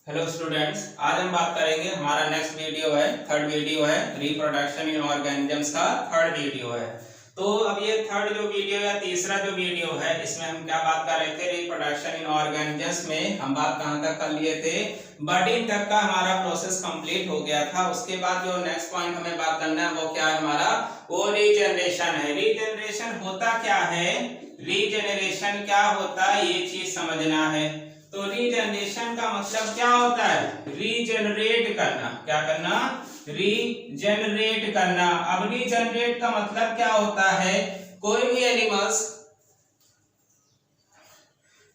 Hello students, आज हम बात करेंगे। हमारा नेक्स्ट वीडियो है, थर्ड वीडियो है, रिप्रोडक्शन इन ऑर्गेनिजम्स का थर्ड वीडियो है। तो अब ये थर्ड जो वीडियो या तीसरा जो वीडियो है, इसमें हम क्या बात कर रहे थे? रिप्रोडक्शन इन ऑर्गेनिजम्स में हम बात कहाँ तक कर लिए थे? बर्डिंग तक का हमारा प्रोसेस कंप्लीट हो गया था। उसके बाद जो नेक्स्ट पॉइंट हमें बात करना है वो क्या है हमारा? वो रीजनरेशन है। रीजनरेशन होता क्या है? रीजनरेशन क्या होता है ये चीज समझना है। तो रीजनरेशन का मतलब क्या होता है? रीजनरेट करना। क्या करना? रीजनरेट करना। अब रीजनरेट का मतलब क्या होता है? कोई भी एनिमल्स,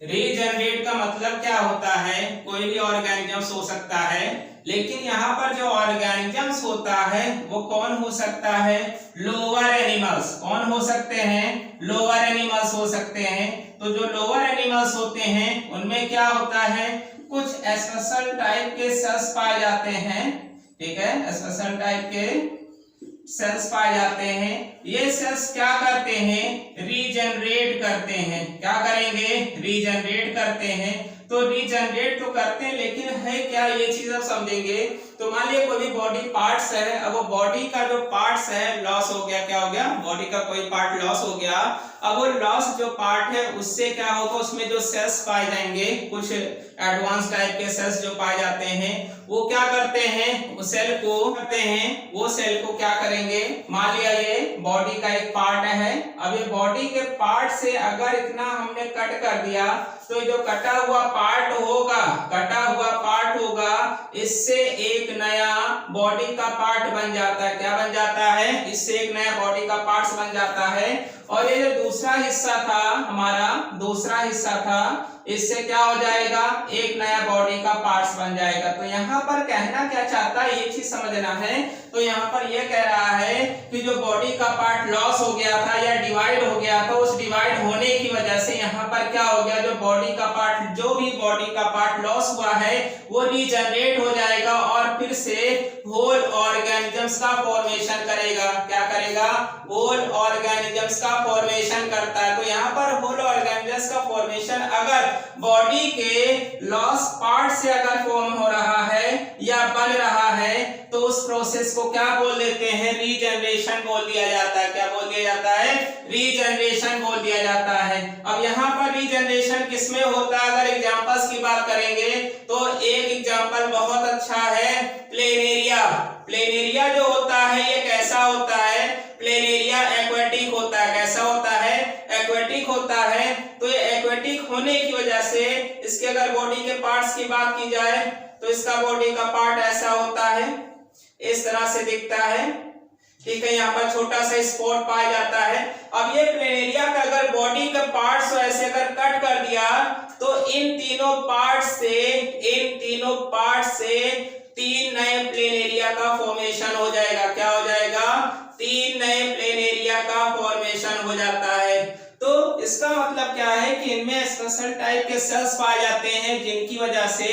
रीजनरेट का मतलब क्या होता है? कोई भी ऑर्गेनिजम्स हो सकता है, लेकिन यहाँ पर जो ऑर्गेनिजम्स होता है वो कौन हो सकता है? Lower animals. कौन हो सकते हैं? लोअर एनिमल्स हो सकते हैं। तो जो लोअर एनिमल्स होते हैं उनमें क्या होता है? कुछ स्पेशल टाइप के सेल्स पाए जाते हैं। ठीक है, स्पेशल टाइप के सेल्स पाए जाते हैं। ये सेल्स क्या करते हैं? रीजनरेट करते हैं। क्या करेंगे? रीजनरेट करते हैं। तो रीजनरेट तो करते हैं, लेकिन है क्या ये चीज आप समझेंगे। तो मान लिया कोई भी बॉडी पार्ट्स है, अब वो बॉडी का जो पार्ट्स है लॉस हो गया। क्या हो गया? बॉडी का कोई पार्ट लॉस हो गया। अब वो लॉस जो पार्ट है उससे क्या होगा? उसमें जो सेल्स पाए जाएंगे, कुछ एडवांस टाइप के सेल्स जो पाए जाते हैं, वो क्या करते हैं? उस सेल को करते हैं, वो सेल को क्या करेंगे? मान लिया ये बॉडी का एक पार्ट है। अब ये बॉडी के पार्ट से अगर इतना हमने कट कर दिया, तो जो कटा हुआ पार्ट होगा, कटा हुआ पार्ट होगा, इससे एक नया बॉडी का पार्ट बन जाता है। क्या बन जाता है? इससे एक नया बॉडी का पार्ट बन जाता है। और ये जो दूसरा हिस्सा था हमारा, दूसरा हिस्सा था, इससे क्या हो जाएगा? एक नया बॉडी का पार्ट्स बन जाएगा। तो यहाँ पर कहना क्या चाहता है ये चीज समझना है। तो यहाँ पर ये कह रहा है कि जो बॉडी का पार्ट लॉस हो गया था या डिवाइड हो गया था, उस डिवाइड होने की वजह से यहाँ पर क्या हो गया? जो बॉडी का पार्ट, जो भी बॉडी का पार्ट लॉस हुआ है वो रीजनरेट हो जाएगा और फिर से होल ऑर्गेनिजम्स का फॉर्मेशन करेगा। क्या करेगा? होल ऑर्गेनिजम्स का फॉर्मेशन करता है। तो यहाँ पर होल ऑर्गेनिजम्स का फॉर्मेशन अगर बॉडी के लॉस पार्ट से अगर फॉर्म हो रहा है या बन रहा है, तो उस प्रोसेस को क्या बोल देते हैं? रीजनरेशन बोल दिया जाता है। क्या बोल दिया जाता है? रीजनरेशन बोल दिया जाता है। अब यहाँ पर रीजनरेशन किसमें होता है? अगर एग्जांपल्स की बात करेंगे तो एक एग्जांपल बहुत अच्छा है, प्लेनेरिया। प्लेनेरिया जो होता है ये कैसा होता है? प्लेनेरिया एक्वेटिक होता है। कैसा होता है? एक्वेटिक होता है। तो ये एक्वेटिक होने की वजह से इसके अगर बॉडी के पार्ट्स की बात की जाए तो इसका बॉडी का पार्ट ऐसा होता है, इस तरह से दिखता है। ठीक है, यहाँ पर छोटा सा स्पॉट पाया जाता है। अब ये प्लेनेरिया का अगर बॉडी का पार्ट्स ऐसे अगर कट कर दिया, तो इन तीनों पार्ट से, इन तीनों पार्ट से तीन नए प्लेनेरिया का फॉर्मेशन हो जाएगा। क्या हो जाएगा? तीन नए प्लेनेरिया का फॉर्मेशन हो जाता है। तो इसका मतलब क्या है कि इनमें स्पेशल टाइप के सेल्स पाए जाते हैं, जिनकी वजह से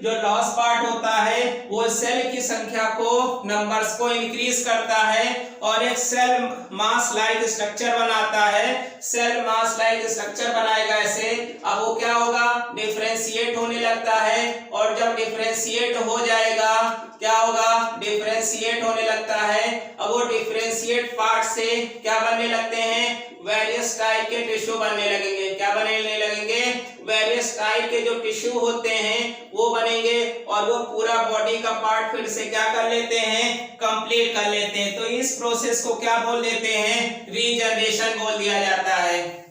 जो लॉस पार्ट होता है वो सेल की संख्या को, नंबर्स को इंक्रीज करता है और एक सेल मास लाइक स्ट्रक्चर बनाता है। सेल मास लाइक स्ट्रक्चर बनाएगा ऐसे। अब वो क्या होगा? डिफरेंशिएट होने लगता है। और जब डिफरेंशिएट हो जाएगा, क्या होगा? डिफरेंशिएट होने लगता है। अब वो डिफरेंशिएट पार्ट से क्या बनने लगते हैं? वेरियस टाइप के टिश्यू बनने लगेंगे। क्या बनने लगेंगे? वेरियस टाइप के जो टिश्यू होते हैं वो बनेंगे और वो पूरा बॉडी का पार्ट फिर से क्या कर लेते हैं? कंप्लीट कर लेते हैं। तो इस प्रोसेस को क्या बोल देते हैं? रीजनरेशन बोल दिया जाता है।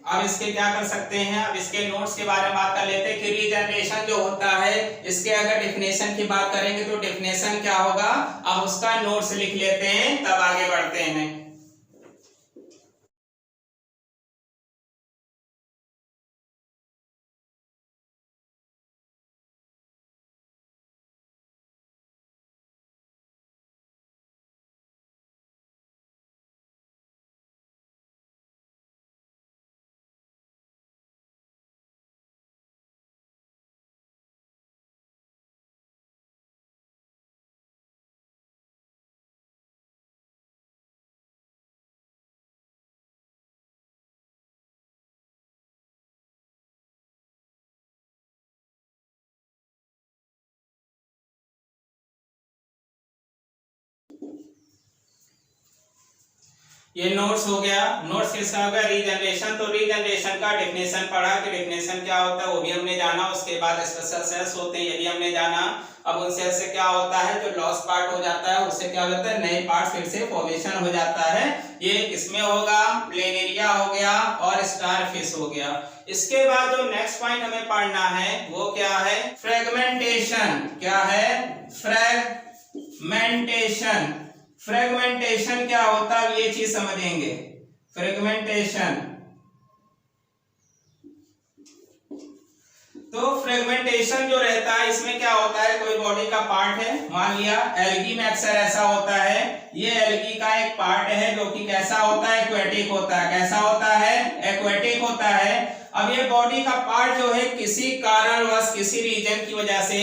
अब इसके क्या कर सकते हैं? अब इसके नोट्स के बारे में बात कर लेते हैं कि रीजनरेशन जो होता है, इसके अगर डेफिनेशन की बात करेंगे तो डेफिनेशन क्या होगा, अब उसका नोट्स लिख लेते हैं, तब आगे बढ़ते हैं। ये नोट्स हो गया। नोट्स किसका हो गया? रीजनरेशन। तो रीजनरेशन का डेफिनेशन पढ़ा कि डेफिनेशन क्या होता है वो भी हमने जाना। उसके बाद स्पेशल सेल्स होते हैं ये भी हमने जाना। अब उन सेल से क्या होता है, जो लॉस पार्ट हो जाता है उससे क्या हो जाता है, नए पार्ट फिर से फॉर्मेशन हो जाता है। ये किसमें होगा? प्लेनेरिया हो गया और स्टारफिश हो गया। इसके बाद जो नेक्स्ट पॉइंट हमें पढ़ना है वो क्या है? फ्रेगमेंटेशन। क्या है? फ्रेगमेंटेशन। फ्रेगमेंटेशन क्या होता है ये चीज समझेंगे। फ्रेगमेंटेशन, तो फ्रेगमेंटेशन जो रहता है इसमें क्या होता है, कोई बॉडी का पार्ट है, मान लिया एल्गी में अक्सर ऐसा होता है, ये एल्गी का एक पार्ट है जो कि कैसा होता है? एक्वेटिक होता है। कैसा होता है? एक्वेटिक होता है। अब ये बॉडी का पार्ट जो है किसी कारणवश, किसी रीजन की वजह से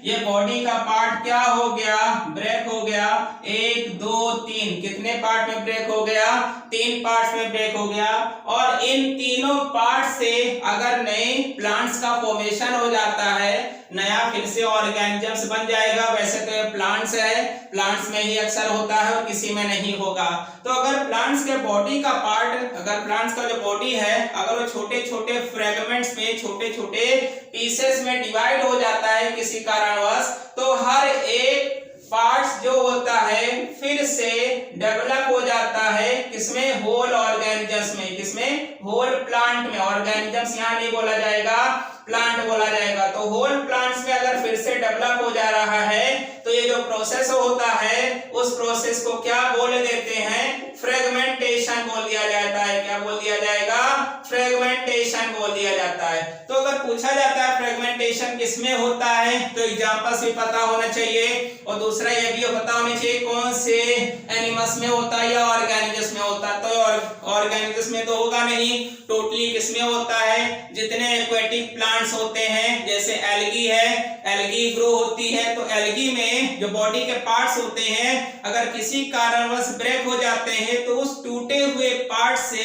ये बॉडी का पार्ट क्या हो गया? ब्रेक हो गया। 1 2 3 कितने पार्ट में ब्रेक हो गया? 3 पार्ट्स में ब्रेक हो गया। और इन तीनों पार्ट से अगर नए प्लांट्स का फॉर्मेशन हो जाता है, नया फिर से ऑर्गेनिजम्स बन जाएगा। वैसे तो ये प्लांट्स है, प्लांट्स में ही अक्सर होता है और किसी में नहीं होगा। तो अगर प्लांट्स के बॉडी का पार्ट, अगर प्लांट्स का जो बॉडी है अगर वो छोटे छोटे फ्रेगमेंट्स में, छोटे छोटे पीसेस में डिवाइड हो जाता है किसी कारणवश, तो हर एक पार्ट्स जो होता है फिर से डेवलप हो जाता है। किसमें? होल ऑर्गेनिजम्स में। किसमें? होल प्लांट में। ऑर्गेनिजम्स यहाँ नहीं बोला जाएगा, प्लांट बोला जाएगा। तो होल प्लांट्स में अगर फिर से डेवलप हो जा रहा है तो ये जो प्रोसेस होता है उस प्रोसेस को क्या बोल देते हैं? फ्रेगमेंटेशन बोल दिया जाता है। क्या बोल दिया जाएगा? फ्रेगमेंटेशन बोल दिया जाता है। तो अगर पूछा जाता है फ्रेगमेंटेशन किसमें होता है तो एग्जांपल्स भी पता होना चाहिए, और दूसरा ये भी पता होना चाहिए कौन से एनिमल्स में होता है या ऑर्गेनिजम्स में होता है। तो ऑर्गेनिजम्स में तो होगा नहीं, टोटली किसमें होता है? जितने एक्वेटिक प्लांट्स होते हैं, जैसे एल्गी है, एल्गी ग्रो होती है, तो एल्गी में जो बॉडी के पार्ट्स होते हैं अगर किसी कारणवश ब्रेक हो जाते हैं तो उस टूटे हुए पार्ट से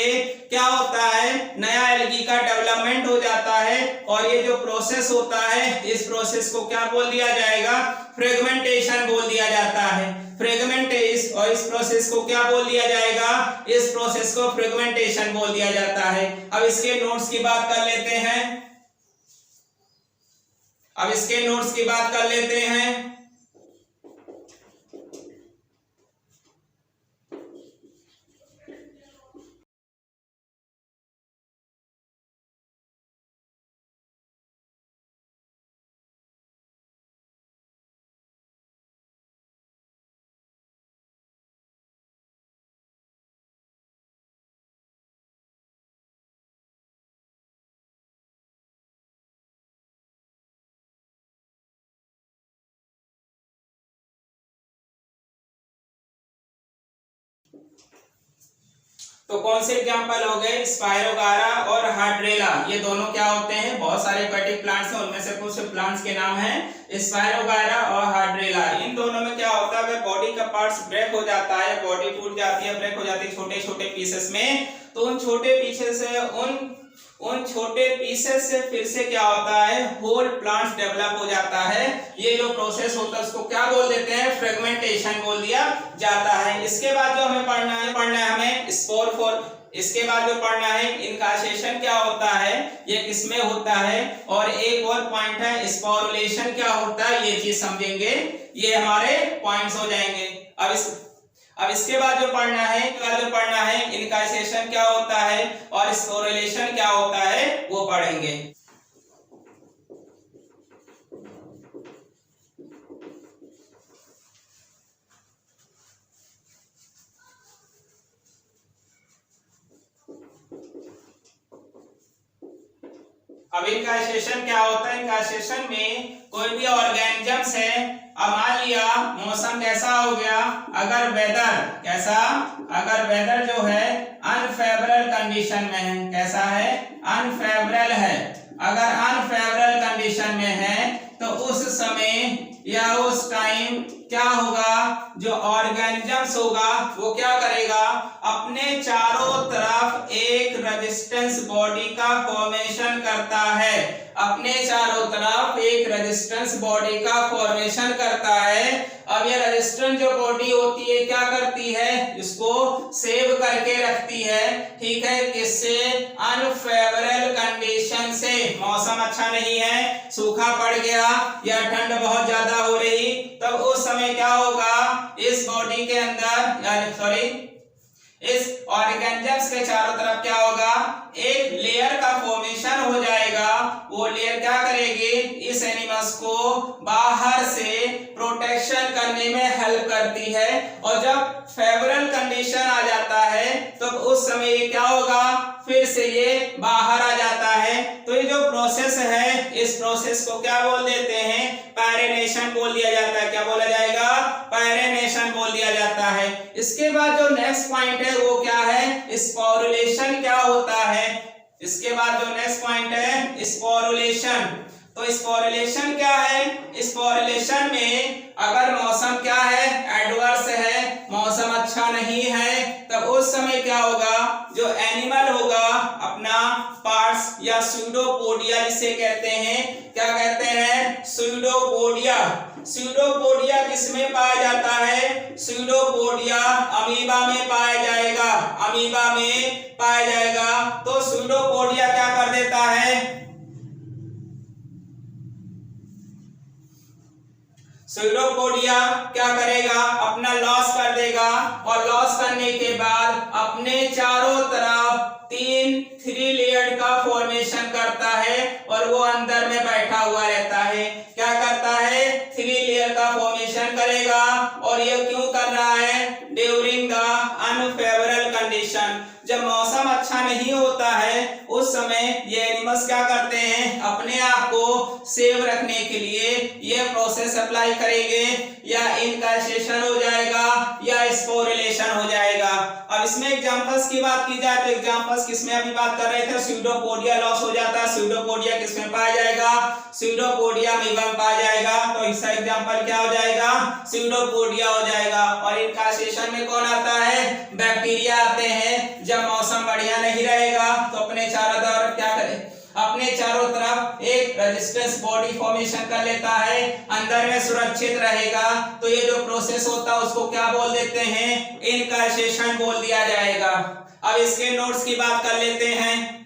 क्या होता है? नया एल्गी का डेवलपमेंट हो जाता है। और ये जो प्रोसेस होता है इस प्रोसेस को क्या बोल दिया जाएगा? फ्रेगमेंटेशन बोल दिया जाता है। फ्रेगमेंटेशन, और इस प्रोसेस को क्या बोल दिया जाएगा? इस प्रोसेस को फ्रेगमेंटेशन बोल दिया जाता है। अब इसके नोट्स की बात कर लेते हैं। अब इसके नोट्स की बात कर लेते हैं। तो कौन से एग्जांपल हो गए? स्पायरोगारा और हाइड्रेला। ये दोनों क्या होते हैं? बहुत सारे एक्वेटिक प्लांट्स हैं, उनमें से कुछ प्लांट्स के नाम हैं स्पायरोगारा और हाइड्रेला। इन दोनों में क्या होता है? अगर बॉडी का पार्ट्स ब्रेक हो जाता है, बॉडी टूट जाती है, ब्रेक हो जाती है छोटे छोटे पीसेस में, तो उन छोटे पीसेस से उन छोटे पीसेस से फिर से क्या होता है? होल प्लांट्स डेवलप हो जाता है। ये जो प्रोसेस होता है उसको क्या बोल देते हैं? फ्रेगमेंटेशन बोल दिया जाता है। इसके बाद जो हमें पढ़ना है हमें स्पोर फॉर। इसके बाद जो पढ़ना है इनकासेशन क्या होता है, ये किसमें होता है, और एक और पॉइंट है स्पोरुलेशन क्या होता है, ये चीज समझेंगे। ये हमारे पॉइंट्स हो जाएंगे। अब इसके बाद जो पढ़ना है इनकासेशन क्या होता है और स्पोरुलेशन क्या होता है वो पढ़ेंगे। अब इनकासेशन क्या होता है? इनकासेशन में कोई भी ऑर्गेनिजम्स है, अब मान लिया मौसम कैसा हो गया, अगर वेदर जो है अनफेवरेबल कंडीशन में है, कैसा है? अनफेवरेबल है। अगर अनफेवरेबल कंडीशन में है तो उस समय या उस टाइम क्या होगा, जो ऑर्गेनिजम्स होगा वो क्या करेगा, अपने चारों तरफ एक रेजिस्टेंस बॉडी का फॉर्मेशन करता है, अपने चारों तरफ एक रेजिस्टेंस बॉडी का फॉर्मेशन करता है। अब ये रेजिस्टेंस जो बॉडी होती है क्या करती है, इसको सेव करके रखती है, ठीक है, किससे, अनफेवरेबल कंडीशन से। मौसम अच्छा नहीं है, सूखा पड़ गया या ठंड बहुत ज्यादा हो रही, तब उस समय क्या होगा, इस बॉडी के अंदर इस ऑर्गेनिजम्स के चारों तरफ क्या होगा, एक लेयर का फॉर्मेशन हो जाएगा। वो लेयर क्या करेगी, इस एनिमल्स को बाहर से प्रोटेक्शन करने में हेल्प करती है। और जब फेवरेबल कंडीशन आ जाता है तो उस समय ये क्या होगा, फिर से ये बाहर आ जाता है। तो ये जो प्रोसेस है, इस प्रोसेस को क्या बोल देते हैं, पैरेनेशन बोल दिया जाता है। क्या बोला जाएगा, पैरेनेशन बोल दिया जाता है। इसके बाद जो नेक्स्ट पॉइंट है वो क्या है, स्पोरुलेशन क्या होता है। इसके बाद जो नेक्स्ट पॉइंट है स्पोरुलेशन। तो स्पोरुलेशन क्या है, स्पोरुलेशन में अगर मौसम क्या है, एडवर्स है, मौसम अच्छा नहीं है, तब उस समय क्या होगा, जो एनिमल होगा अपना पार्ट्स या स्यूडोपोडिया जिसे कहते हैं, क्या कहते हैं, स्यूडोपोडिया। स्यूडोपोडिया किसमें पाया जाता है, स्यूडोपोडिया अमीबा में पाया जाएगा, अमीबा में पाया जाएगा। तो स्यूडोपोडिया क्या कर देता है, स्यूडोपोडिया क्या करेगा, अपना लॉस कर देगा, और लॉस करने के बाद अपने चारों तरफ 3 लेयर का फॉर्मेशन करता है, और वो अंदर में बैठा हुआ रहता है। क्या करता है, 3 लेयर का फॉर्मेशन करेगा। और ये क्यों कर रहा है, ड्यूरिंग द अनफेवरेबल कंडीशन। जब मौसम अच्छा नहीं होता है उस समय ये एनिमल्स क्या करते हैं, अपने आप को सेव रखने के लिए ये प्रोसेस अप्लाई करेंगे, या इनकार्सेशन हो जाएगा या स्पोरुलेशन हो जाएगा। अब इसमें एग्जांपल्स की बात की जाए तो एग्जांपल्स किसमें अभी बात कर रहे थे, स्यूडोपोडिया लॉस हो जाता है। स्यूडोपोडिया किसमें पाया जाएगा, स्यूडोपोडिया अमीबा में पाया जाएगा। तो इसका एग्जांपल क्या हो जाएगा, स्यूडोपोडिया हो जाएगा। और इनकार्सेशन में कौन आता है, बैक्टीरिया आते हैं। जब मौसम बढ़िया नहीं रहेगा तो अपने चारों तरफ क्या करे, अपने चारों तरफ एक रेजिस्टेंस बॉडी फॉर्मेशन कर लेता है, अंदर में सुरक्षित रहेगा। तो ये जो प्रोसेस होता है उसको क्या बोल देते हैं, इनकार्सेशन बोल दिया जाएगा। अब इसके नोट्स की बात कर लेते हैं।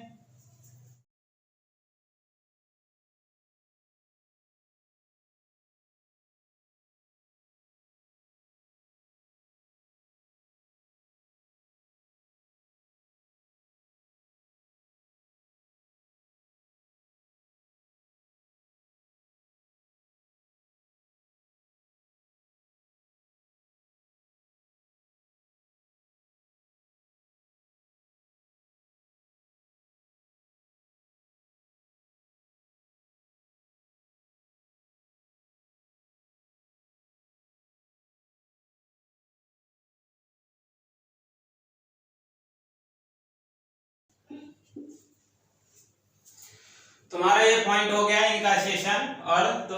तुम्हारा ये पॉइंट हो गया इनकार्सेशन, और तो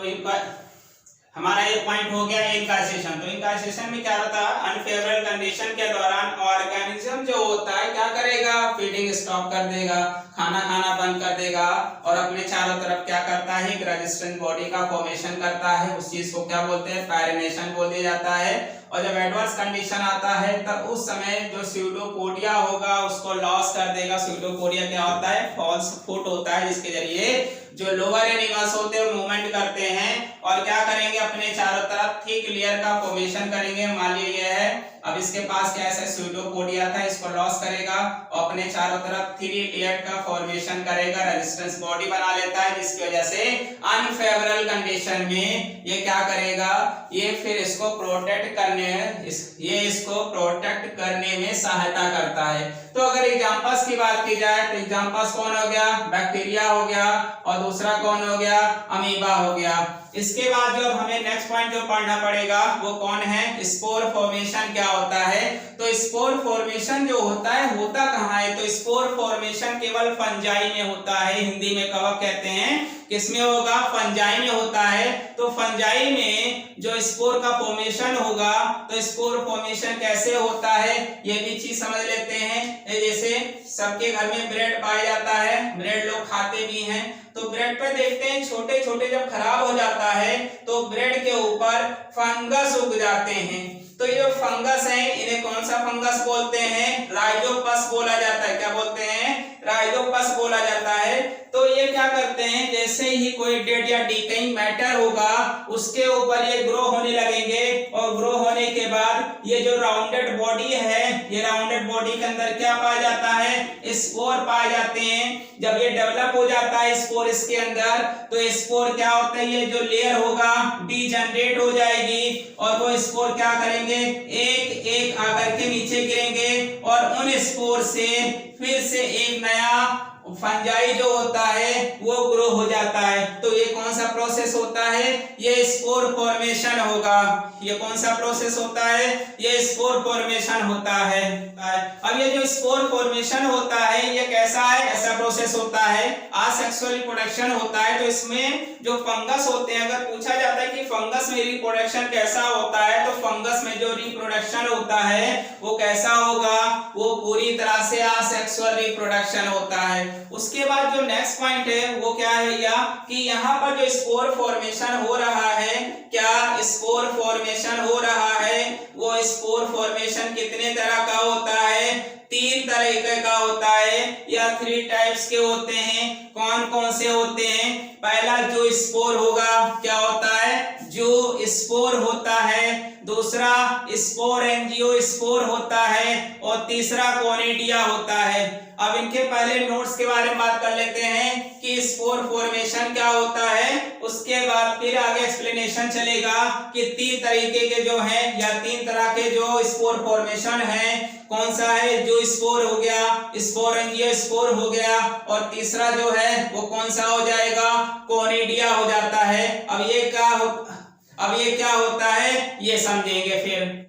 हमारा ये पॉइंट हो गया इनकार्सेशन। तो इनकार्सेशन में क्या होता है, अनफेवरेबल कंडीशन के दौरान ऑर्गेनिज्म जो होता है क्या करेगा, फीडिंग स्टॉप कर देगा, खाना खाना बंद कर देगा, और अपने चारों तरफ क्या करता है, एक रेजिस्टेंट बॉडी का फॉर्मेशन करता है। उस चीज को क्या बोलते हैं, पैरेनेशन बोल दिया जाता है। और जब एडवर्स कंडीशन आता है तब उस समय जो स्यूडोपोडिया होगा उसको लॉस कर देगा। स्यूडोपोडिया क्या होता है, फॉल्स फुट होता है, जिसके जरिए जो लोअर एनिमल्स होते हैं मूवमेंट करते हैं और क्या करेंगे, अपने चारों तरफ थिक लेयर का फॉर्मेशन करेंगे। मान लीजिए ये है, अब इसके पास क्या है, स्यूडोपोडिया था, इसको लॉस करेगा और अपने चारों तरफ 3 लेयर का फॉर्मेशन करेगा, रेजिस्टेंस बॉडी बना लेता है, जिसकी वजह से अनफेवरेबल कंडीशन में ये क्या करेगा, ये फिर इसको प्रोटेक्ट करने इसको प्रोटेक्ट करने में सहायता करता है। तो अगर एग्जांपल्स की बात की जाए तो एग्जांपल्स कौन हो गया, बैक्टीरिया हो गया, और दूसरा कौन हो गया, अमीबा हो गया। इसके बाद जो हमें नेक्स्ट पॉइंट जो पढ़ना पड़ेगा वो कौन है, स्पोर फॉर्मेशन क्या होता है। तो तो स्पोर फॉर्मेशन जो होता है होता कहाँ है? तो स्पोर फॉर्मेशन केवल फंजाई में होता है। हिंदी में कवक कहते हैं, किसमें होगा? फंजाई में होता है। तो फंजाई में जो स्पोर का फॉर्मेशन होगा, तो स्पोर फॉर्मेशन कैसे होता है ये भी चीज समझ लेते हैं। जैसे सबके घर में ब्रेड पाया जाता है, ब्रेड लोग खाते भी हैं, तो ब्रेड पे देखते हैं छोटे छोटे जब खराब हो जाता है तो ब्रेड के ऊपर फंगस उग जाते हैं। तो ये जो फंगस है इन्हें कौन सा फंगस बोलते हैं? राइजोपस बोला जाता है। क्या बोलते हैं? राइजोपस बोला जाता है। तो ये क्या करते हैं, जैसे ही कोई डेड या डिकेइंग मैटर होगा उसके ऊपर ये ग्रो होने लगेंगे, और ग्रो होने के बाद ये जो राउंडेड बॉडी है, ये राउंडेड बॉडी के अंदर क्या पाया जाता है? स्पोर पाए जाते हैं। जब ये डेवलप हो जाता है स्पोर इसके अंदर, तो स्पोर क्या होता है, ये जो लेयर होगा डीजनरेट हो जाएगी, और वो स्पोर क्या करेंगे, एक एक आकर के नीचे गिरेंगे, और उन स्पोर से फिर से एक नया फंजाई जो होता है वो ग्रो हो जाता है। तो ये कौन सा प्रोसेस होता है? ये स्पोर फॉर्मेशन होगा। ये कौन सा प्रोसेस होता है? ये स्पोर फॉर्मेशन होता है। अब ये जो स्पोर फॉर्मेशन होता है ये कैसा है? ऐसा प्रोसेस होता है, असेक्सुअल रिप्रोडक्शन होता है। तो इसमें जो फंगस होते हैं, अगर पूछा जाता है कि फंगस में रिप्रोडक्शन कैसा होता है, तो फंगस में जो रिप्रोडक्शन होता है वो कैसा होगा? वो पूरी तरह से असेक्सुअल रिप्रोडक्शन होता है। उसके बाद जो नेक्स्ट पॉइंट है वो क्या है भैया, कि यहाँ पर जो स्पोर फॉर्मेशन हो रहा है, क्या स्पोर फॉर्मेशन हो रहा है, वो स्पोर फॉर्मेशन कितने तरह का होता है? 3 तरीके का होता है, या 3 टाइप्स के होते हैं। कौन कौन से होते हैं? पहला जो स्पोर होगा क्या होता है? जो स्पोर होता है। दूसरा स्पोर एंजियो स्पोर होता है, और तीसरा कोनिडिया होता है। अब इनके पहले नोट्स के बारे में बात कर लेते हैं कि स्पोर फॉर्मेशन क्या होता है, उसके बाद फिर आगे एक्सप्लेनेशन चलेगा कि 3 तरीके के जो हैं, या 3 तरह के जो स्पोर फॉर्मेशन है, कौन सा है? जो स्पोर हो गया, स्पोर एंजियो स्पोर हो गया, और तीसरा जो है वो कौन सा हो जाएगा? कोनिडिया हो जाता है। अब ये क्या होता है ये समझेंगे फिर।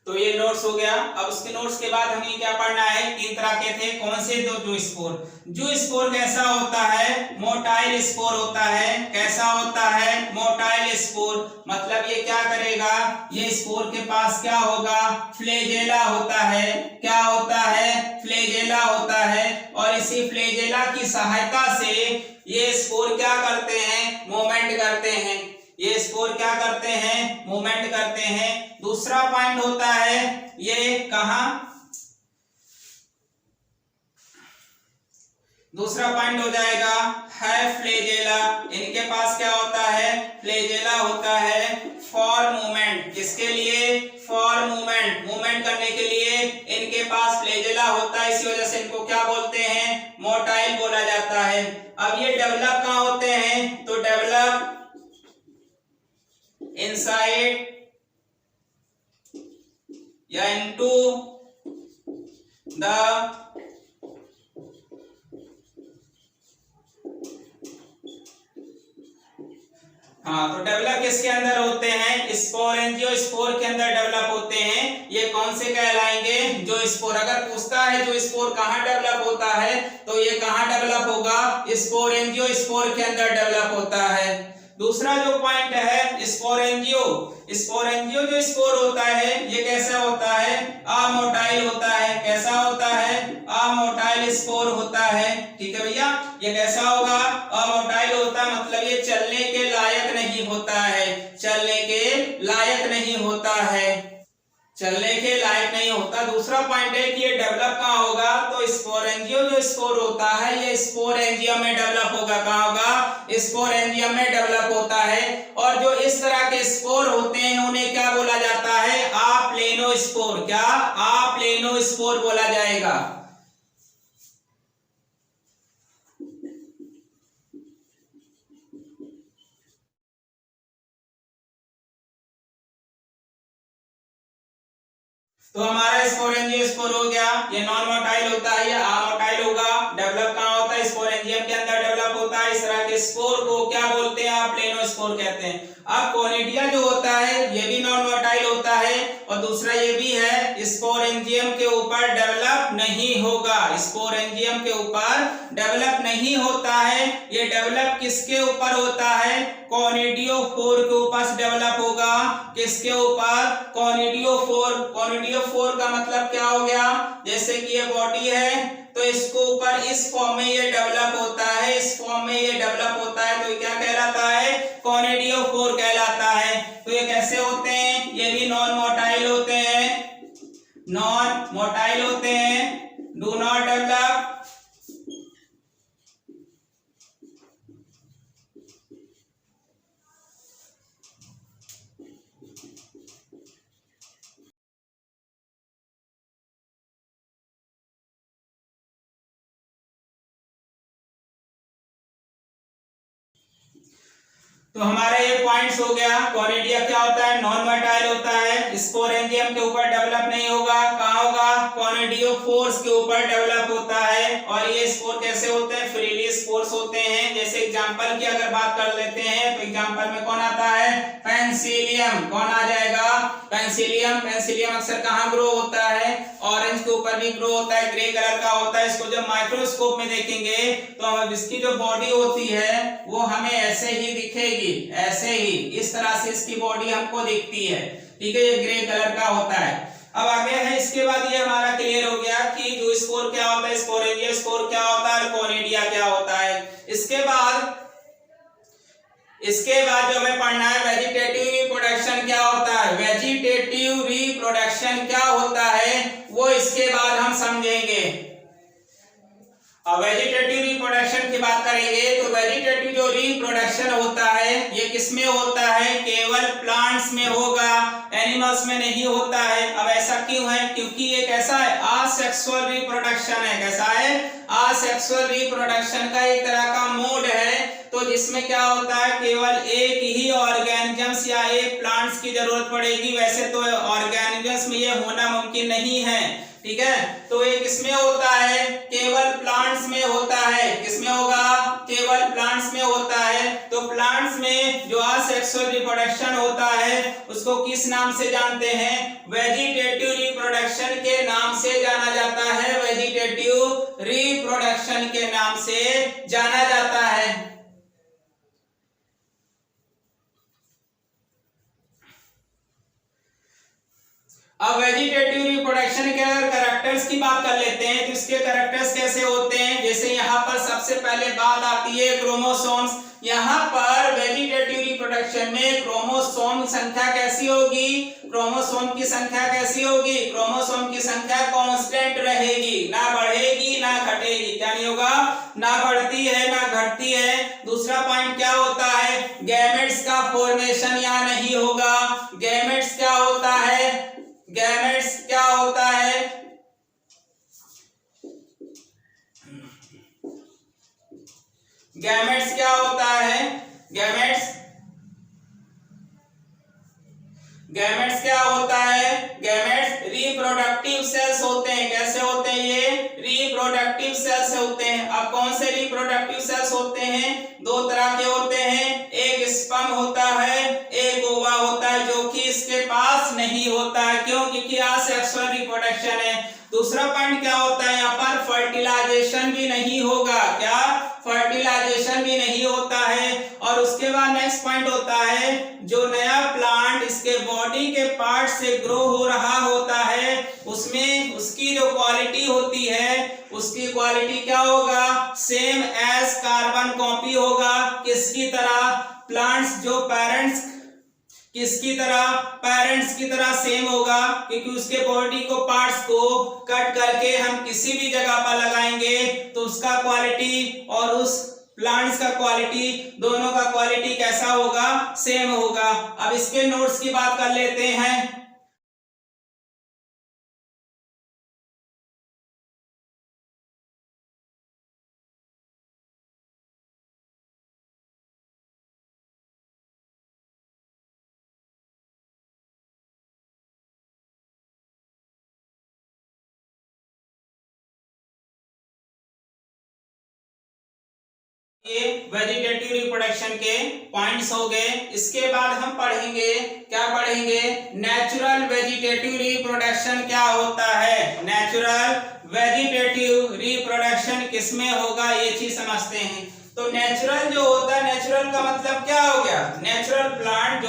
तो ये नोट्स हो गया। अब उसके नोट्स के बाद हमें क्या पढ़ना है? 3 तरह के थे, कौन से? जो स्पोर। जो स्पोर कैसा होता है? मोटाइल स्पोर होता है। कैसा होता है? Motile spore. मतलब ये क्या करेगा? ये स्पोर के पास क्या होगा? फ्लैजेला होता है। क्या होता है? फ्लैजेला होता है, और इसी फ्लैजेला की सहायता से ये स्पोर क्या करते हैं? मूवमेंट करते हैं। ये स्पोर क्या करते हैं? मूवमेंट करते हैं। दूसरा पॉइंट होता है, ये कहां? दूसरा पॉइंट हो जाएगा है फ्लैजेला। इनके पास क्या होता है? फ्लैजेला होता है फॉर मूवमेंट। किसके लिए? For movement. मूवमेंट करने के लिए इनके पास फ्लैजेला होता है, इसी वजह से इनको क्या बोलते हैं? मोटाइल बोला जाता है। अब ये डेवलप कहां होते हैं? तो डेवलप इनसाइड या इनटू द तो डेवलप किसके अंदर होते हैं? स्पोर एंजियो स्पोर के अंदर डेवलप होते हैं। ये कौन से कहलाएंगे? जो स्पोर। अगर पूछता है जो स्पोर कहाँ डेवलप होता है, तो ये कहाँ डेवलप होगा? स्पोर एंजियो स्पोर के अंदर डेवलप होता है। दूसरा जो पॉइंट है स्पोरेंजियो। स्पोरेंजियो जो स्पोर होता है ये कैसा होता है? अमोटाइल होता है। कैसा होता है? अमोटाइल स्पोर होता है। ठीक है भैया, ये कैसा होगा? अमोटाइल होता है, मतलब ये चलने के लायक नहीं होता है। चलने के लायक नहीं होता है। चलने के लायक नहीं होता। दूसरा पॉइंट है कि ये डेवलप कहाँ होगा? तो स्पोरेंजियो जो स्पोर होता है ये स्पोरेंजियम में डेवलप होगा। कहाँ होगा? स्पोरेंजियम में डेवलप होता है। और जो इस तरह के स्पोर होते हैं उन्हें क्या बोला जाता है? अप्लेनोस्पोर। क्या? अप्लेनोस्पोर बोला जाएगा। तो हमारा स्पोरेंजियम स्पोर हो गया, ये नॉन मोटाइल होता है, ये अमोटाइल होगा। डेवलप कहाँ होता है? स्पोरेंजियम के अंदर डेवलप होता है। इस तरह के स्पोर को क्या बोलते हैं? आप प्लेनोस्पोर कहते हैं। अब कोनिडिया जो होता है ये भी नॉन मोटाइल होता है, और दूसरा ये भी है स्पोरेंजियम के ऊपर डेवलप नहीं होगा। स्पोरेंजियम के ऊपर डेवलप नहीं होता है। ये डेवलप किसके ऊपर होता है? कोनिडियोफोर के ऊपर डेवलप होगा। किसके ऊपर? कोनिडियोफोर। कोनिडियोफोर का मतलब क्या हो गया? जैसे कि ये बॉडी है तो इसको ऊपर इस फॉर्म में ये डेवलप होता है, इस फॉर्म में ये डेवलप होता है, तो ये क्या कहलाता है? कोनिडियोफोर कहलाता है। तो ये कैसे होते हैं? ये भी नॉन मोटाइल होते हैं, नॉन मोटाइल होते हैं, डू नॉट डेवलप। तो हमारा ये पॉइंट्स हो गया। कोनिडिया क्या होता है? नॉन मोटाइल होता है, स्पोरेंजियम के ऊपर डेवलप नहीं होगा। कहाँ होगा? कोनिडियोफोर्स के ऊपर डेवलप होता है। और ये स्पोर कैसे होते हैं? फ्रीली स्पोर्स होते हैं। जैसे एग्जांपल की अगर बात कर लेते हैं तो एग्जांपल में कौन आता है? पेंसिलियम। कौन आ जाएगा? पेंसिलियम। पेंसिलियम अक्सर कहाँ ग्रो होता है? ऑरेंज के ऊपर भी ग्रो होता है, ग्रे कलर का होता है। इसको जब माइक्रोस्कोप में देखेंगे तो हम इसकी जो बॉडी होती है वो हमें ऐसे ही दिखेगी, ऐसे ही, इस तरह से इसकी बॉडी हमको दिखती है। ठीक है, ये ग्रे कलर का होता है। अब आगे है, इसके बाद ये हमारा क्लियर हो गया कि जो स्पोर क्या होता है, स्पोरेंजियम स्पोर क्या होता है, कोनिडिया क्या होता है। इसके बाद जो हमें पढ़ना है वेजिटेटिव रिप्रोडक्शन क्या होता है। वेजिटेटिव रिप्रोडक्शन क्या होता है वो इसके बाद हम समझेंगे। अब वेजिटेटिव रिप्रोडक्शन की बात करेंगे तो वेजिटेटिव जो रिप्रोडक्शन होता है ये किसमें होता है? केवल प्लांट्स में होगा, एनिमल्स में नहीं होता है। अब ऐसा क्यों है? क्योंकि ये कैसा है? असेक्सुअल रिप्रोडक्शन है। कैसा है? असेक्सुअल रिप्रोडक्शन का एक तरह का मोड है, तो जिसमें क्या होता है केवल एक ही ऑर्गेनिजम्स या एक प्लांट्स की जरूरत पड़ेगी। वैसे तो ऑर्गेनिजम्स में ये होना मुमकिन नहीं है। ठीक है, तो ये किसमें होता है? केवल प्लांट्स में होता है। किसमें होगा? केवल प्लांट्स में होता है। तो प्लांट्स में जो असेक्सुअल रिप्रोडक्शन होता है उसको किस नाम से जानते हैं? वेजिटेटिव रिप्रोडक्शन के नाम से जाना जाता है। वेजिटेटिव रिप्रोडक्शन के नाम से जाना जाता है। अब वेजिटेटिव रिप्रोडक्शन के अगर कैरेक्टर्स की बात कर लेते हैं तो इसके कैरेक्टर्स कैसे होते हैं। जैसे यहाँ पर सबसे पहले बात आती है क्रोमोसोम्स। यहाँ पर वेजिटेटिव रिप्रोडक्शन में क्रोमोसोम की संख्या कैसी होगी? क्रोमोसोम की संख्या कैसी होगी? क्रोमोसोम की संख्या कांस्टेंट रहेगी, ना बढ़ेगी ना घटेगी। क्या नहीं होगा? ना बढ़ती है ना घटती है। दूसरा पॉइंट क्या होता है? गैमेट्स का फॉर्मेशन यहाँ नहीं होगा। गैमेट्स क्या होता है? गैमेट्स क्या होता है? गैमेट्स क्या होता है? गैमेट्स गैमेट्स क्या होता है? गैमेट्स रिप्रोडक्टिव सेल्स होते हैं। कैसे होते हैं ये? रिप्रोडक्टिव सेल्स होते हैं। अब कौन से रिप्रोडक्टिव सेल्स होते हैं? दो तरह के होते हैं, एक स्पर्म होता है, एक ओवा होता है, जो कि इसके पास नहीं होता है। क्यों? क्योंकि असेक्सुअल रिप्रोडक्शन है। दूसरा पॉइंट क्या होता है? यहाँ पर फर्टिलाइजेशन भी नहीं होगा। क्या? फर्टिलाइजेशन भी नहीं होता है। और उसके बाद नेक्स्ट पॉइंट होता है जो नया प्लांट इसके बॉडी के पार्ट से ग्रो हो रहा होता है उसमें उसकी जो क्वालिटी होती है उसकी क्वालिटी क्या होगा? सेम एज कार्बन कॉपी होगा। किसकी तरह? प्लांट्स जो पेरेंट्स किसकी तरह? पेरेंट्स की तरह सेम होगा, क्योंकि उसके बॉडी को पार्ट्स को कट करके हम किसी भी जगह पर लगाएंगे तो उसका क्वालिटी और उस प्लांट्स का क्वालिटी, दोनों का क्वालिटी कैसा होगा? सेम होगा। अब इसके नोट्स की बात कर लेते हैं। ये वेजिटेटिव रिप्रोडक्शन के पॉइंट्स हो गए। इसके बाद हम पढ़ेंगे, क्या पढ़ेंगे, नेचुरल वेजिटेटिव रिप्रोडक्शन क्या होता है। नेचुरल वेजिटेटिव रिप्रोडक्शन किसमें होगा ये चीज समझते हैं। तो नेचुरल जो होता है, नेचुरल का मतलब क्या हो गया, नेचुरल प्लांट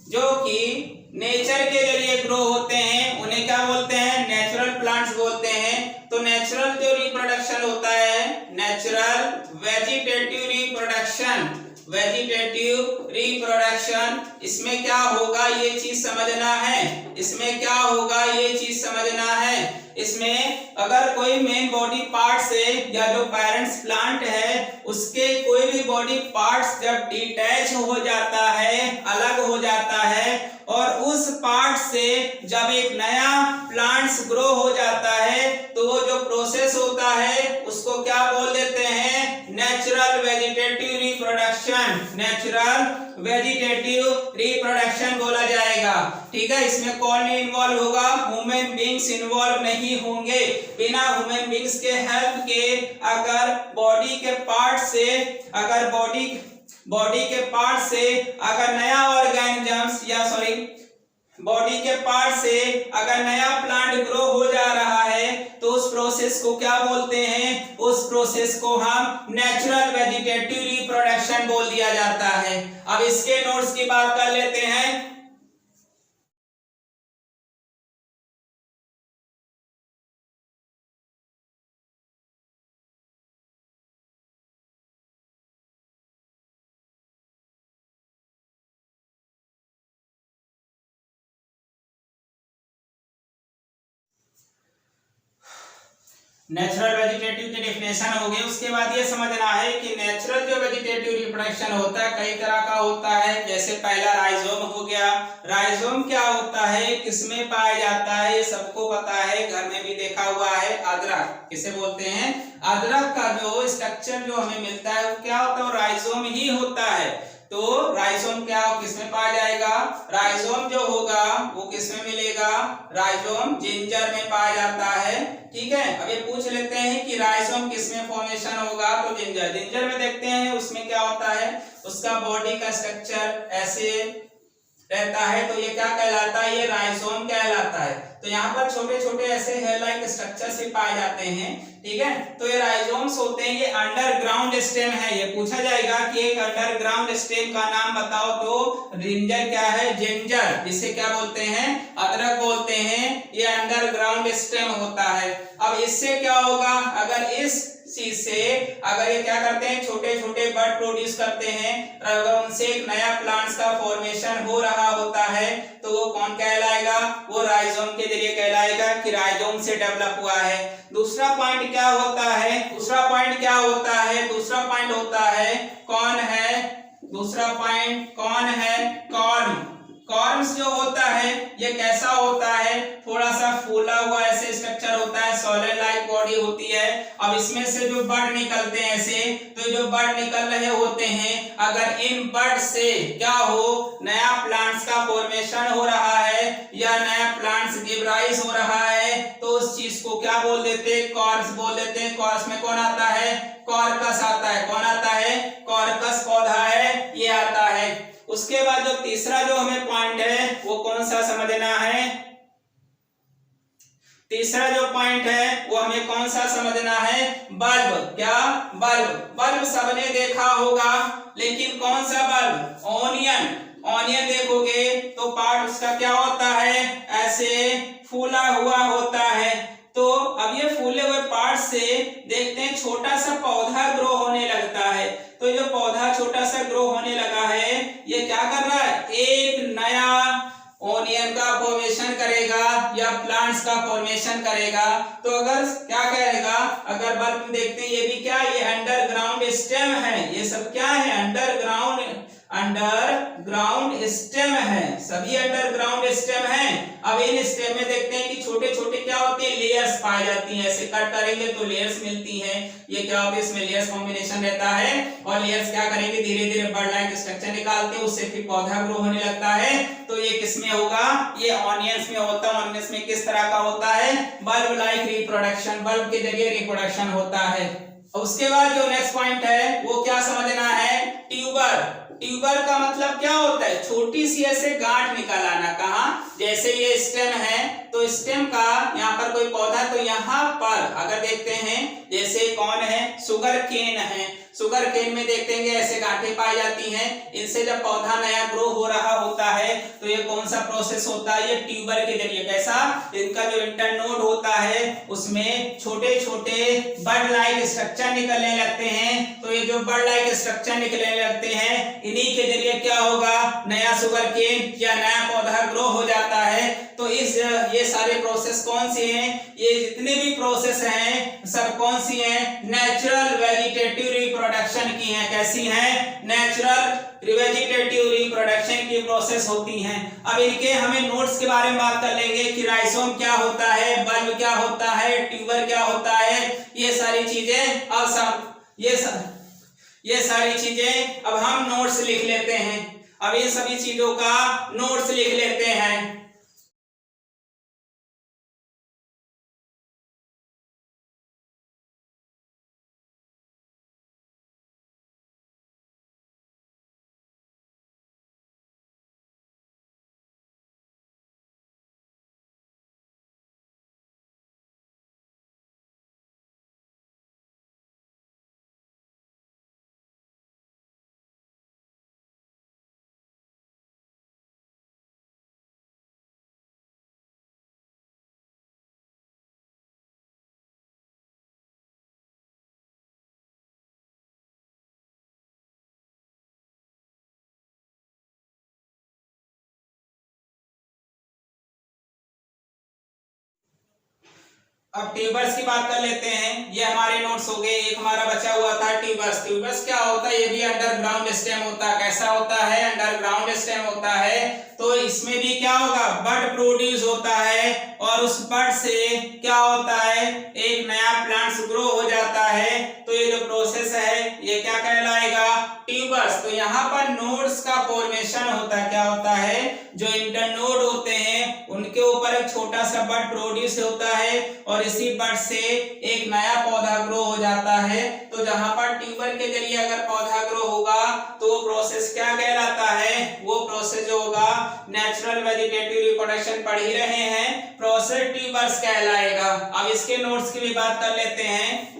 जो कि नेचर के जरिए ग्रो होते हैं उन्हें क्या बोलते हैं, नेचुरल प्लांट्स बोलते हैं। तो नेचुरल जो रिप्रोडक्शन होता है, natural vegetative reproduction, vegetative reproduction, इसमें क्या होगा ये चीज समझना है। इसमें क्या होगा ये चीज समझना है। इसमें अगर कोई मेन बॉडी पार्ट से या जो पेरेंट्स प्लांट है उसके कोई भी बॉडी पार्ट्स जब डिटैच हो जाता है, अलग हो जाता है, और उस पार्ट से जब एक नया प्लांट्स ग्रो हो जाता है तो वो जो प्रोसेस होता है उसको क्या बोल देते हैं, natural vegetative reproduction, natural vegetative reproduction बोला जाएगा। ठीक है, इसमें कौन नहीं इन्वॉल्व होगा, ह्यूमन बीइंग्स इन्वॉल्व नहीं होंगे। बिना ह्यूमन बीइंग्स के हेल्प के अगर बॉडी के पार्ट से, अगर बॉडी के पार्ट से अगर नया ऑर्गेनिजम्स बॉडी के पार्ट से अगर नया प्लांट ग्रो हो जा रहा है तो उस प्रोसेस को क्या बोलते हैं, उस प्रोसेस को हम नेचुरल वेजिटेटिव रिप्रोडक्शन बोल दिया जाता है। अब इसके नोट्स की बात कर लेते हैं। नेचुरल वेजिटेटिव की डेफिनेशन हो गई। उसके बाद ये समझना है कि नेचुरल जो वेजिटेटिव रिप्रोडक्शन होता है कई तरह का होता है। जैसे पहला राइजोम हो गया। राइजोम क्या होता है, किसमें पाया जाता है, ये सबको पता है, घर में भी देखा हुआ है। अदरक किसे बोलते हैं, अदरक का जो स्ट्रक्चर जो हमें मिलता है वो क्या होता है, राइजोम ही होता है। तो राइजोम क्या किसमें पाया जाएगा, राइजोम जो होगा वो किसमें मिलेगा, राइजोम जिंजर में पाया जाता है। ठीक है, अब ये पूछ लेते हैं कि राइजोम किसमें फॉर्मेशन होगा, तो जिंजर में देखते हैं उसमें क्या होता है, उसका बॉडी का स्ट्रक्चर ऐसे रहता है, तो ये क्या कहलाता है, ये राइजोम कहलाता है। तो यहाँ पर छोटे छोटे ऐसे हेयर लाइक स्ट्रक्चर से पाए जाते हैं। ठीक है, तो ये राइजोम्स होते हैं, ये अंडरग्राउंड स्टेम है। ये पूछा जाएगा कि एक अंडरग्राउंड स्टेम का नाम बताओ, तो जिंजर क्या है, जिंजर, इसे क्या बोलते हैं, अदरक बोलते हैं। ये अंडरग्राउंड स्टेम होता है। अब इससे क्या होगा, अगर इस चीज से अगर ये क्या करते हैं, छोटे छोटे बड प्रोड्यूस करते हैं, अगर उनसे एक नया प्लांट्स का फॉर्मेशन हो रहा होता है तो वो कौन कहलाएगा, वो राइजोम के जरिए कहलाएगा कि राइजोम से डेवलप हुआ है। दूसरा पॉइंट क्या होता है, दूसरा पॉइंट क्या होता है, दूसरा पॉइंट होता है कौन है, दूसरा पॉइंट कौन है, कॉर्म। कॉर्म्स जो होता है ये कैसा होता है, थोड़ा सा फूला हुआ ऐसे स्ट्रक्चर होता है, सॉलिड लाइक बॉडी होती है। अब इसमें से जो बड निकलते हैं ऐसे, तो जो बड निकल रहे होते हैं, अगर इन बड से क्या हो, नया प्लांट्स का फॉर्मेशन हो रहा है या नया प्लांट्स गिव राइज हो रहा है, तो उस चीज को क्या बोल देते हैं, कॉर्म्स बोल देते हैं। कॉर्म्स में कौन आता है, कॉर्कस आता है। कौन आता है, कॉर्कस पौधा है, ये आता है। उसके बाद जो तीसरा जो हमें पॉइंट है वो कौन सा समझना है, तीसरा जो पॉइंट है वो हमें कौन सा समझना है, बल्ब। क्या, बल्ब। बल्ब सबने देखा होगा, लेकिन कौन सा बल्ब, ऑनियन। ऑनियन देखोगे तो पार्ट उसका क्या होता है, ऐसे फूला हुआ होता है। तो अब ये फूले हुए पार्ट से देखते हैं छोटा सा पौधा ग्रो होने लगता है। तो जो पौधा छोटा सा ग्रो होने लगा है ये क्या कर रहा है, एक नया ओनियन का फॉर्मेशन करेगा या प्लांट्स का फॉर्मेशन करेगा। तो अगर क्या करेगा, अगर बल्ब देखते हैं ये भी क्या, ये अंडरग्राउंड स्टेम है। ये सब क्या है, अंडरग्राउंड स्टेम है, सभी अंडरग्राउंड स्टेम है। अब इन स्टेम में देखते हैं कि छोटे छोटे क्या होते हैं, लेयर्स पाई जाती हैं। ऐसे कट करेंगे तो लेयर्स मिलती हैं। ये क्या होता है, इसमें लेयर्स कॉम्बिनेशन रहता है और लेयर्स क्या करेंगे, धीरे धीरे बर्ड लाइक स्ट्रक्चर निकालते हैं, उससे फिर पौधा ग्रो होने लगता है। तो ये किसमें होगा, ये ऑनियंस में होता है। ऑनियंस में किस तरह का होता है, बल्ब लाइक रिप्रोडक्शन, बल्ब के जरिए रिप्रोडक्शन होता है। उसके बाद जो नेक्स्ट पॉइंट है वो क्या समझना है, ट्यूबर। ट्यूबर का मतलब क्या होता है, छोटी सी ऐसे गांठ निकल आना। कहाँ, जैसे ये स्टेम है तो स्टेम का यहाँ पर कोई पौधा, तो यहाँ पर अगर देखते हैं जैसे कौन है, शुगर केन है, शुगर केन में देखते हैं ऐसे गांठें पाई जाती हैं। इनसे जब पौधा नया ग्रो हो रहा होता है तो ये कौन सा प्रोसेस होता है, ये ट्यूबर के जरिए। कैसा, इनका जो इंटरनोड होता है उसमें छोटे छोटे बड लाइक स्ट्रक्चर निकलने लगते हैं। तो ये जो बड लाइक स्ट्रक्चर निकलने लगते हैं, इन्हीं के जरिए क्या होगा, नया शुगर केन या नया पौधा ग्रो हो जाता है। तो ये सारे प्रोसेस कौन से हैं, ये जितने भी प्रोसेस हैं सब कौन सी हैं, नेचुरल वेजिटेटिव रिप्रोडक्शन की हैं। कैसी हैं, नेचुरल वेजिटेटिव रिप्रोडक्शन की प्रोसेस होती हैं। अब इनके हमें नोट्स के बारे में बात कर लेंगे कि राइजोम क्या होता है, बल्ब क्या होता है, ट्यूबर क्या होता है, ये सारी चीजें अब सब ये सारी चीजें अब हम नोट्स लिख लेते हैं। अब इन सभी चीजों का नोट्स लिख लेते हैं। अब ट्यूबर्स की बात कर लेते हैं। ये हमारे नोट्स हो गए। एक हमारा बचा हुआ था ट्यूबर्स। ट्यूबर्स क्या होता है, ये भी अंडरग्राउंड स्टेम होता है। कैसा होता है, अंडरग्राउंड स्टेम होता है। तो इसमें भी क्या होगा, बड प्रोड्यूस होता है और उस बड से क्या होता है, एक नया प्लांट्स ग्रो हो जाता है। तो ये जो प्रोसेस है ये क्या कहलाएगा, ट्यूबर्स। तो यहाँ पर नोड्स का फॉर्मेशन होता है। क्या होता है, जो इंटरनोड होते हैं उनके ऊपर एक छोटा सा बड प्रोड्यूस होता है और इसी बड से एक नया पौधा ग्रो हो जाता है। तो जहां पर ट्यूबर के जरिए अगर पौधा ग्रो होगा तो वो प्रोसेस क्या कहलाता है, वो प्रोसेस जो होगा नेचुरल वेजिटेटिव रिप्रोडक्शन पढ़ ही रहे हैं, प्रोसेस ट्यूबर्स कहलाएगा। अब इसके नोट्स की भी बात कर लेते हैं।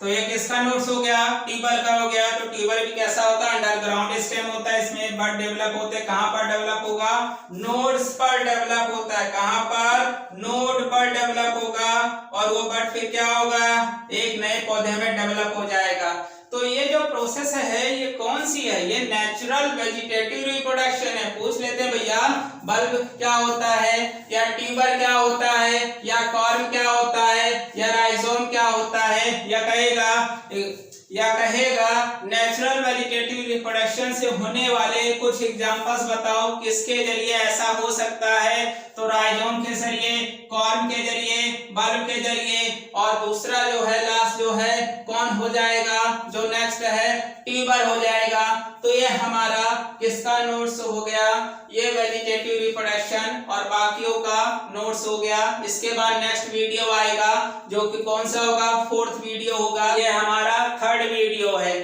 तो ये किसका नोट्स हो गया, ट्यूबर का हो गया। तो ट्यूबर भी कैसा होता है, अंडरग्राउंड स्टेम होता है। इसमें बड डेवलप होते हैं। कहां पर डेवलप होगा, नोड्स पर डेवलप होता है। कहां पर, नोड पर डेवलप होगा और वो बड फिर क्या होगा, एक नए पौधे में डेवलप हो जाएगा। तो ये जो प्रोसेस है ये कौन सी है, ये नेचुरल वेजिटेटिव रिप्रोडक्शन है। पूछ लेते हैं भैया, बल्ब क्या होता है, या ट्यूबर क्या होता है, या कॉर्म क्या होता है, या राइजोम क्या होता है, या कहेगा नेचुरल वेजिटेटिव रिप्रोडक्शन से होने वाले कुछ एग्जांपल्स बताओ, किसके जरिए ऐसा हो सकता है। तो राइजोम के जरिए, कॉर्म के जरिए, बल्ब के जरिए, और दूसरा जो है लास्ट जो है कौन हो जाएगा, जो नेक्स्ट है ट्यूबर हो जाएगा। तो ये हमारा किसका नोट्स हो गया, ये वेजिटेटिव रिप्रोडक्शन और बाकियों का नोट्स हो गया। इसके बाद नेक्स्ट वीडियो आएगा जो कि कौन सा होगा, 4th वीडियो होगा। ये हमारा 3rd वीडियो है।